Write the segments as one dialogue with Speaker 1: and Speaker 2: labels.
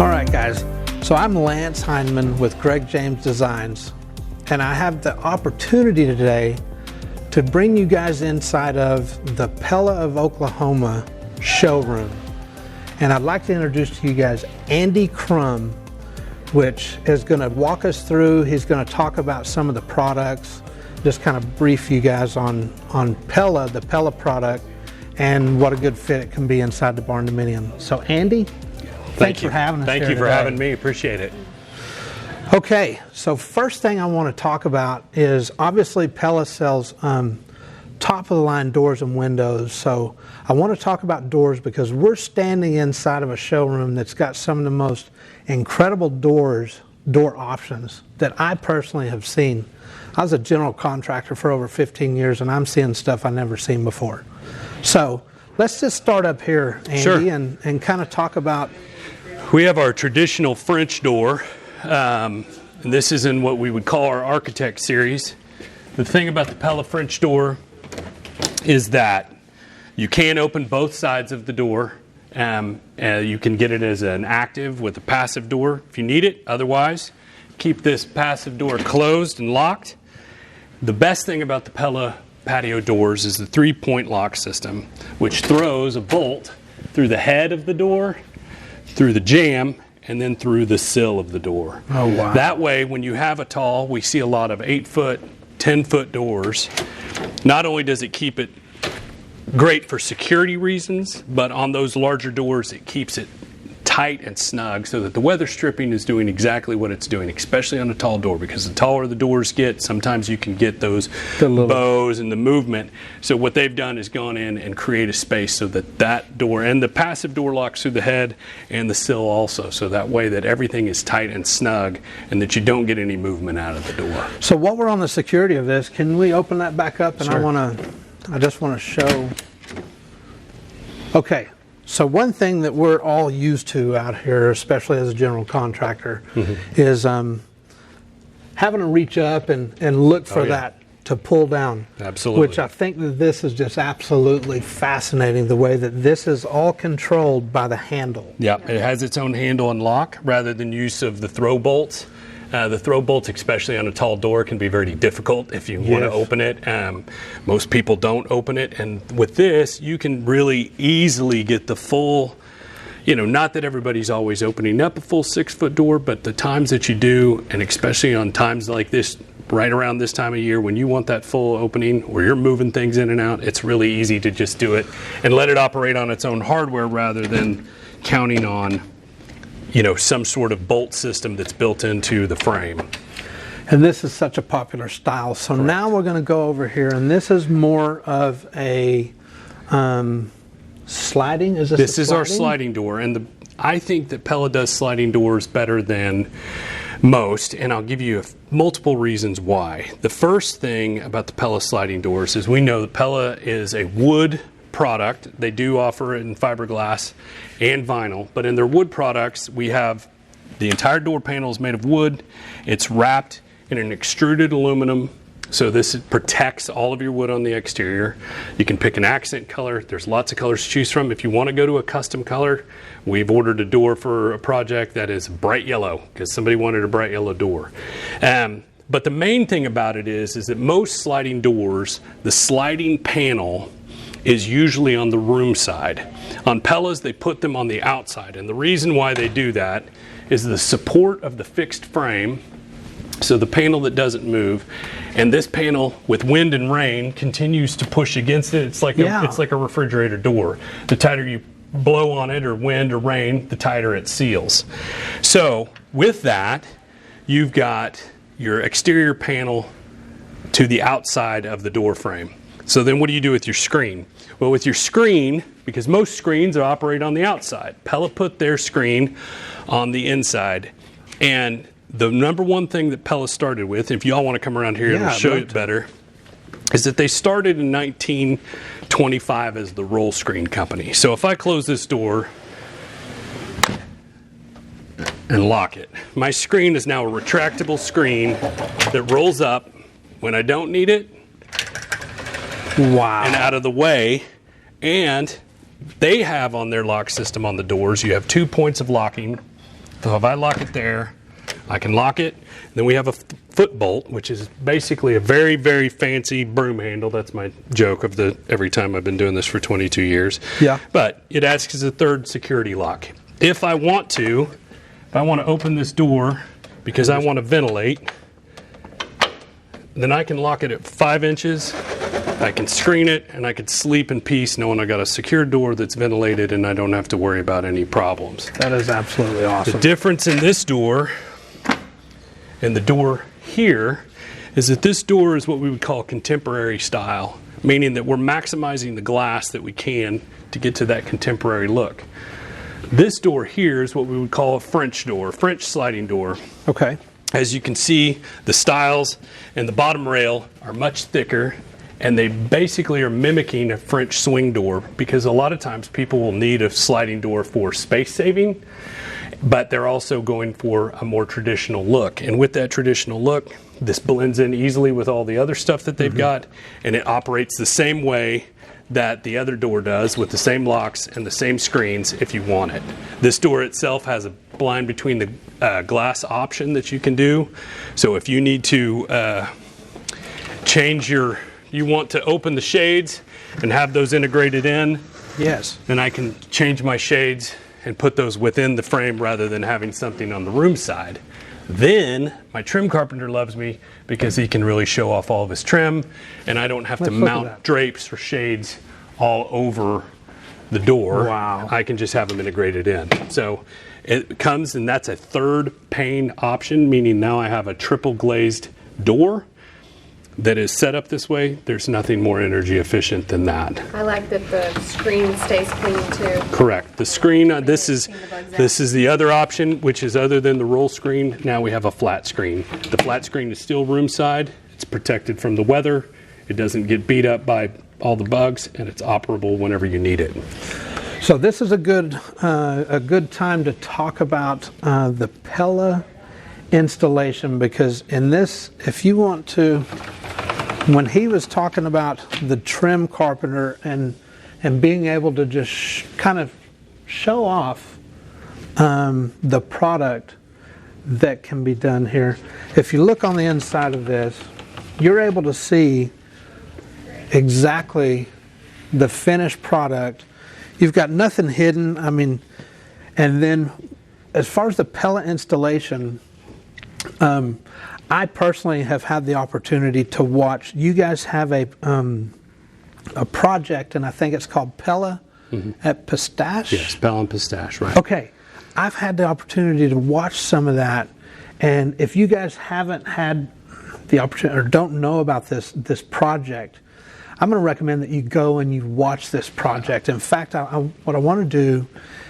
Speaker 1: All right, guys, so I'm Lance Heineman with Greg James Designs, and I have the opportunity today to bring you guys inside of the Pella of Oklahoma showroom. And I'd like to introduce to you guys Andy Crum, which is going to walk us through. He's going to talk about some of the products, just kind of brief you guys on Pella, the Pella product, and what a good fit it can be inside the Barndominium. So Andy, thanks for having us here
Speaker 2: Thank you for
Speaker 1: today.
Speaker 2: having me. Appreciate it.
Speaker 1: Okay, so first thing I want to talk about is obviously Pella sells top of the line doors and windows. So I want to talk about doors because we're standing inside of a showroom that's got some of the most incredible door options that I personally have seen. I was a general contractor for over 15 years and I'm seeing stuff I've never seen before. So let's just start up here, Andy,
Speaker 2: Sure.
Speaker 1: and kind of talk about.
Speaker 2: We have our traditional French door. And this is in what we would call our Architect series. The thing about the Pella French door is that you can open both sides of the door. You can get it as an active with a passive door if you need it. Otherwise, keep this passive door closed and locked. The best thing about the Pella patio doors is the 3-point lock system, which throws a bolt through the head of the door, through the jamb, and then through the sill of the door.
Speaker 1: Oh, wow.
Speaker 2: That way, when you have a tall, we see a lot of 8-foot, 10-foot doors. Not only does it keep it great for security reasons, but on those larger doors, it keeps it tight and snug so that the weather stripping is doing exactly what it's doing, especially on a tall door, because the taller the doors get, sometimes you can get those bows and the movement. So what they've done is gone in and create a space so that that door and the passive door locks through the head and the sill also, so that way that everything is tight and snug and that you don't get any movement out of the door.
Speaker 1: So while we're on the security of this, can we open that back up? And
Speaker 2: Sure.
Speaker 1: I just want to show. Okay. So one thing that we're all used to out here, especially as a general contractor, is having to reach up and look for that to pull down.
Speaker 2: Absolutely.
Speaker 1: Which I think that this is just absolutely fascinating, the way that this is all controlled by the handle.
Speaker 2: Yeah, it has its own handle and lock rather than use of the throw bolts. The throw bolts, especially on a tall door, can be very difficult if you want to open it. Most people don't open it, and with this, you can really easily get the full, not that everybody's always opening up a full 6-foot door, but the times that you do, and especially on times like this, right around this time of year when you want that full opening where you're moving things in and out, it's really easy to just do it and let it operate on its own hardware rather than counting on some sort of bolt system that's built into the frame.
Speaker 1: And this is such a popular style. So
Speaker 2: Correct.
Speaker 1: Now we're going to go over here, and this is more of a sliding. Is this?
Speaker 2: This is our sliding door, and I think that Pella does sliding doors better than most, and I'll give you multiple reasons why. The first thing about the Pella sliding doors is we know that Pella is a wood product. They do offer it in fiberglass and vinyl, but in their wood products, we have the entire door panel is made of wood. It's wrapped in an extruded aluminum, so this protects all of your wood on the exterior. You can pick an accent color. There's lots of colors to choose from. If you want to go to a custom color, we've ordered a door for a project that is bright yellow because somebody wanted a bright yellow door. But the main thing about it is that most sliding doors, the sliding panel is usually on the room side. On Pellas, they put them on the outside, and the reason why they do that is the support of the fixed frame, so the panel that doesn't move, and this panel with wind and rain continues to push against it. It's like a refrigerator door. The tighter you blow on it, or wind or rain, the tighter it seals. So with that, you've got your exterior panel to the outside of the door frame. So then what do you do with your screen? Well, with your screen, because most screens operate on the outside, Pella put their screen on the inside. And the number one thing that Pella started with, if y'all want to come around here and I'll show you better, is that they started in 1925 as the roll screen company. So if I close this door and lock it, my screen is now a retractable screen that rolls up when I don't need it.
Speaker 1: Wow.
Speaker 2: And out of the way. And they have on their lock system on the doors, you have 2 points of locking So if I lock it there, I can lock it. Then we have a foot bolt, which is basically a very, very fancy broom handle. That's my joke of every time I've been doing this for 22 years.
Speaker 1: Yeah.
Speaker 2: But it acts as a third security lock. If I want to open this door because I want to ventilate, then I can lock it at 5 inches. I can screen it, and I can sleep in peace knowing I got a secure door that's ventilated and I don't have to worry about any problems.
Speaker 1: That is absolutely awesome.
Speaker 2: The difference in this door and the door here is that this door is what we would call contemporary style, meaning that we're maximizing the glass that we can to get to that contemporary look. This door here is what we would call a French door, French sliding door.
Speaker 1: Okay.
Speaker 2: As you can see, the stiles and the bottom rail are much thicker, and they basically are mimicking a French swing door, because a lot of times people will need a sliding door for space saving, but they're also going for a more traditional look. And with that traditional look, this blends in easily with all the other stuff that they've got, and it operates the same way that the other door does, with the same locks and the same screens if you want it. This door itself has a blind between the glass option that you can do. So if you need to you want to open the shades and have those integrated in,
Speaker 1: Yes.
Speaker 2: then I can change my shades and put those within the frame rather than having something on the room side. Then my trim carpenter loves me because he can really show off all of his trim, and I don't have to
Speaker 1: Let's look at
Speaker 2: mount
Speaker 1: that.
Speaker 2: drapes or shades all over the door.
Speaker 1: Wow.
Speaker 2: I can just have them integrated in. So it comes, and that's a third pane option, meaning now I have a triple glazed door that is set up this way. There's nothing more energy efficient than that.
Speaker 3: I like that the screen stays clean too.
Speaker 2: Correct. The screen, this is the other option, which is other than the roll screen. Now we have a flat screen. The flat screen is still room side. It's protected from the weather. It doesn't get beat up by all the bugs, and it's operable whenever you need it.
Speaker 1: So this is a good time to talk about the Pella installation, because in this, if you want to, when he was talking about the trim carpenter and being able to just kind of show off the product that can be done here, if you look on the inside of this, you're able to see exactly the finished product. You've got nothing hidden. I mean, and then as far as the Pella installation, I personally have had the opportunity to watch. You guys have a project, and I think it's called Pella at Pistache.
Speaker 2: Yes, Pella and Pistache, right?
Speaker 1: Okay, I've had the opportunity to watch some of that, and if you guys haven't had the opportunity or don't know about this project, I'm going to recommend that you go and you watch this project. In fact, what I want to do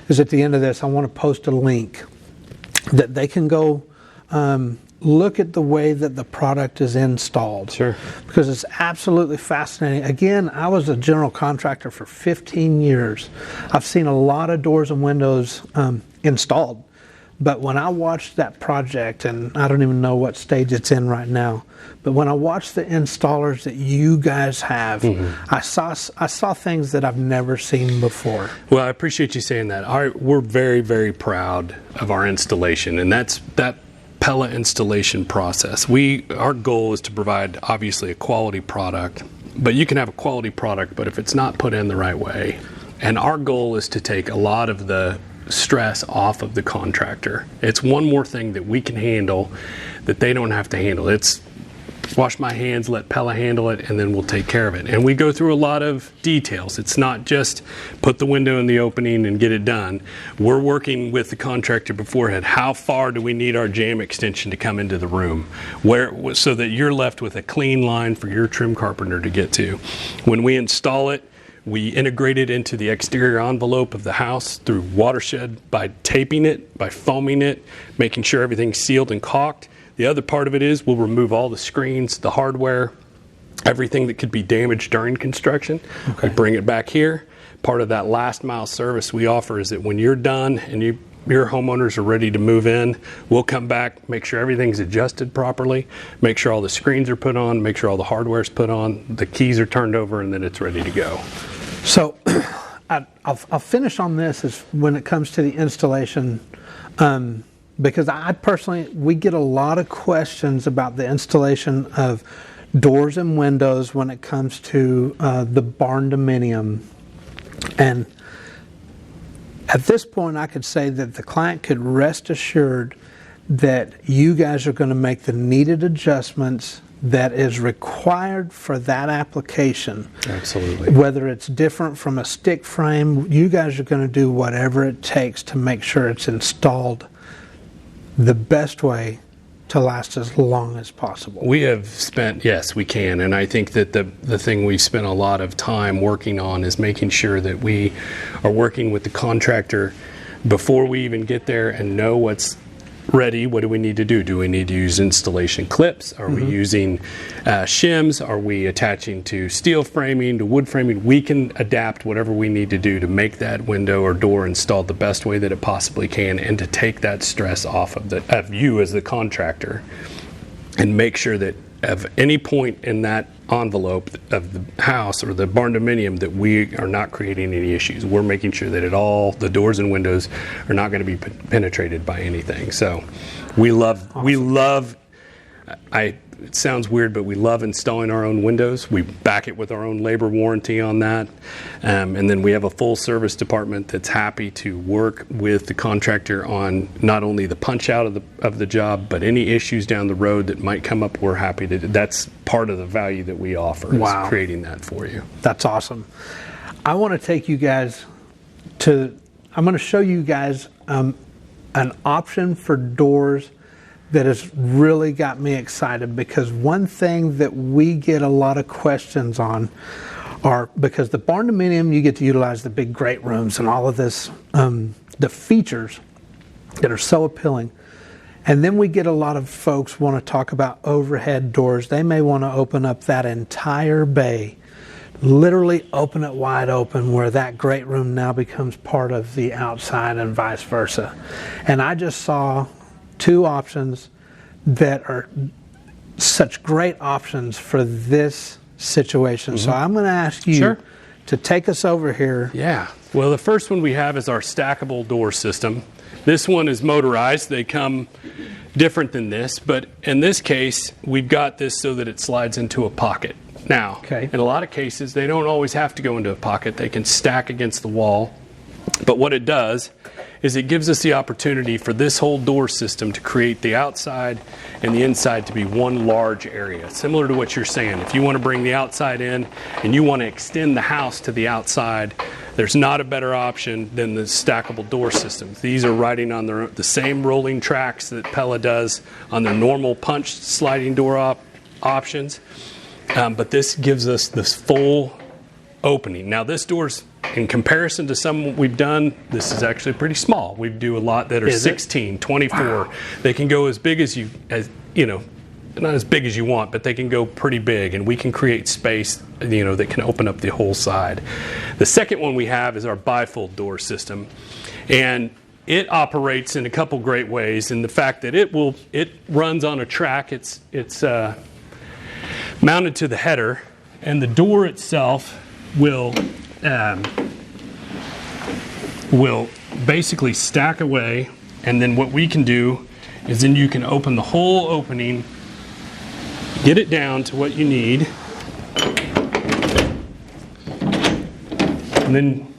Speaker 1: is at the end of this, I want to post a link that they can go look at the way that the product is installed.
Speaker 2: Sure.
Speaker 1: Because it's absolutely fascinating. Again, I was a general contractor for 15 years. I've seen a lot of doors and windows installed. But when I watched that project, and I don't even know what stage it's in right now, but when I watched the installers that you guys have, I saw things that I've never seen before.
Speaker 2: Well, I appreciate you saying that. We're very, very proud of our installation, and that's that Pella installation process. Our goal is to provide, obviously, a quality product, but you can have a quality product, but if it's not put in the right way, and our goal is to take a lot of the stress off of the contractor. It's one more thing that we can handle that they don't have to handle. It's wash my hands, let Pella handle it, and then we'll take care of it. And we go through a lot of details. It's not just put the window in the opening and get it done. We're working with the contractor beforehand. How far do we need our jamb extension to come into the room, so that you're left with a clean line for your trim carpenter to get to. When we install it, we integrate it into the exterior envelope of the house through watershed by taping it, by foaming it, making sure everything's sealed and caulked. The other part of it is we'll remove all the screens, the hardware, everything that could be damaged during construction.
Speaker 1: Okay.
Speaker 2: We bring it back here. Part of that last mile service we offer is that when you're done and your homeowners are ready to move in, we'll come back, make sure everything's adjusted properly, make sure all the screens are put on, make sure all the hardware's put on, the keys are turned over, and then it's ready to go.
Speaker 1: So I'll finish on this. Is when it comes to the installation, because we get a lot of questions about the installation of doors and windows when it comes to the Barndominium. And at this point, I could say that the client could rest assured that you guys are going to make the needed adjustments that is required for that application.
Speaker 2: Absolutely.
Speaker 1: Whether it's different from a stick frame, you guys are going to do whatever it takes to make sure it's installed the best way to last as long as possible.
Speaker 2: We have spent, yes, we can, and I think that the thing we've spent a lot of time working on is making sure that we are working with the contractor before we even get there and know what's ready. What do we need to do? Do we need to use installation clips? Are we using shims? Are we attaching to steel framing, to wood framing? We can adapt whatever we need to do to make that window or door installed the best way that it possibly can, and to take that stress off of you as the contractor, and make sure that at any point in that envelope of the house or the Barndominium that we are not creating any issues. We're making sure that the doors and windows are not going to be penetrated by anything. So we love, it sounds weird, but we love installing our own windows. We back it with our own labor warranty on that. And then we have a full service department that's happy to work with the contractor on not only the punch out of the job, but any issues down the road that might come up. We're happy to, that's part of the value that we offer, is creating that for you.
Speaker 1: That's awesome. I want to take you guys I'm going to show you guys an option for doors that has really got me excited, because one thing that we get a lot of questions on are, because the Barndominium, you get to utilize the big great rooms and all of this, the features that are so appealing. And then we get a lot of folks want to talk about overhead doors. They may want to open up that entire bay, literally open it wide open, where that great room now becomes part of the outside and vice versa. And I just saw two options that are such great options for this situation. So I'm going to ask you to take us over here.
Speaker 2: Yeah. Well, the first one we have is our stackable door system. This one is motorized. They come different than this, but in this case, we've got this so that it slides into a pocket. Now, in a lot of cases, they don't always have to go into a pocket. They can stack against the wall. But what it does is it gives us the opportunity for this whole door system to create the outside and the inside to be one large area. Similar to what you're saying, if you want to bring the outside in and you want to extend the house to the outside, there's not a better option than the stackable door systems. These are riding on the same rolling tracks that Pella does on their normal punch sliding door options. But this gives us this full opening. Now this door's, in comparison to some we've done, this is actually pretty small. We do a lot that are 16, 24. Wow. They can go as big as not as big as you want, but they can go pretty big, and we can create space, that can open up the whole side. The second one we have is our bifold door system, and it operates in a couple great ways. In the fact that it runs on a track. It's mounted to the header, and the door itself will basically stack away, and then what we can do is then you can open the whole opening, get it down to what you need, and then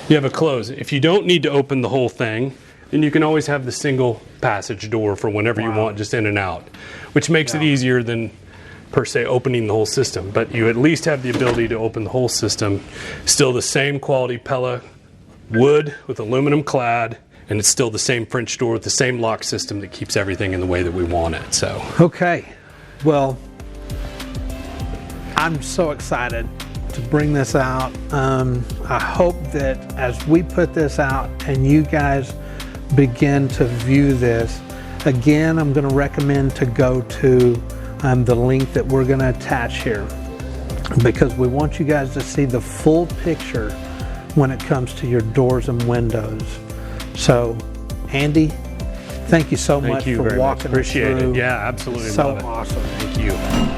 Speaker 2: you have a close. If you don't need to open the whole thing, then you can always have the single passage door for whenever you want, just in and out, which makes it easier than per se opening the whole system. But you at least have the ability to open the whole system. Still the same quality Pella wood with aluminum clad, and it's still the same French door with the same lock system that keeps everything in the way that we want it. So
Speaker 1: okay, well, I'm so excited to bring this out. I hope that as we put this out and you guys begin to view this, again, I'm going to recommend to go to the link that we're going to attach here, because we want you guys to see the full picture when it comes to your doors and windows. So, Andy, thank you so much for walking us through.
Speaker 2: Appreciate it. Yeah, absolutely.
Speaker 1: So awesome.
Speaker 2: Thank you.